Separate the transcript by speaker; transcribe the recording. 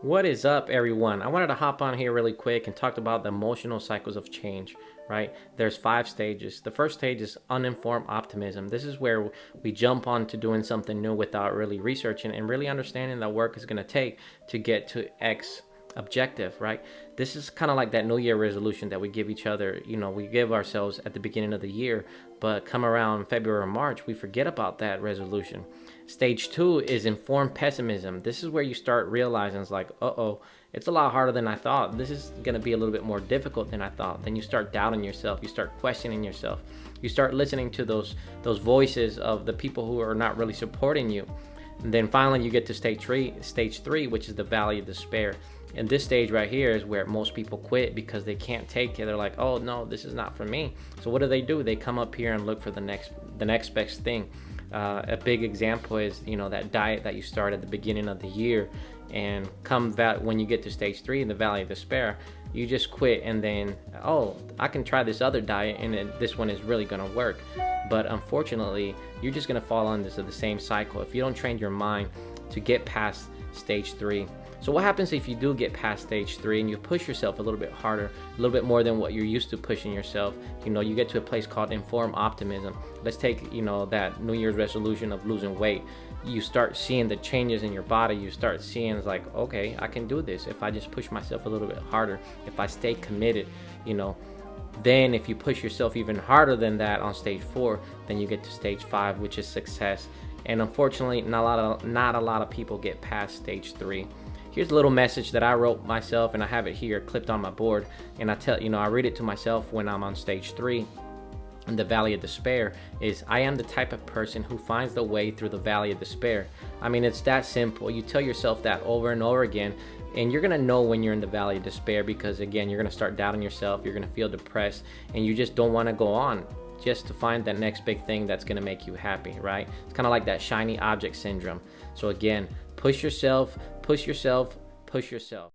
Speaker 1: What is up, everyone? I wanted to hop on here really quick and talk about the emotional cycles of change, right? There's 5 stages. The first stage is uninformed optimism. This is where we jump on to doing something new without really researching and really understanding the work is going to take to get to X objective, right? This is kind of like that New Year resolution that we give each other, we give ourselves at the beginning of the year, but come around February or March, we forget about that resolution. Stage 2 is informed pessimism. This is where you start realizing it's like, uh-oh, it's a lot harder than I thought. This is going to be a little bit more difficult than I thought. Then you start doubting yourself. You start questioning yourself. You start listening to those voices of the people who are not really supporting you. And then finally you get to stage three, which is the valley of despair. And this stage right here is where most people quit because they can't take it. They're like, oh no, this is not for me. So what do? They come up here and look for the next best thing. A big example is, that diet that you start at the beginning of the year, and when you get to stage 3 in the valley of despair, you just quit, and then, oh, I can try this other diet and this one is really gonna work. But unfortunately, you're just gonna fall into the same cycle if you don't train your mind to get past stage 3. So what happens if you do get past stage 3 and you push yourself a little bit harder, a little bit more than what you're used to pushing yourself? You get to a place called informed optimism. Let's take, that New Year's resolution of losing weight. You start seeing the changes in your body. You start seeing it's like, okay, I can do this if I just push myself a little bit harder, if I stay committed, Then if you push yourself even harder than that on stage 4, then you get to stage 5, which is success. And unfortunately, not a lot of people get past stage 3. Here's a little message that I wrote myself, and I have it here clipped on my board. And I read it to myself when I'm on stage 3 in the valley of despair. Is I am the type of person who finds the way through the valley of despair. I mean, it's that simple. You tell yourself that over and over again, and you're gonna know when you're in the valley of despair, because again, you're gonna start doubting yourself. You're gonna feel depressed, and you just don't want to go on just to find that next big thing that's going to make you happy, right? It's kind of like that shiny object syndrome. So again, push yourself, push yourself, push yourself.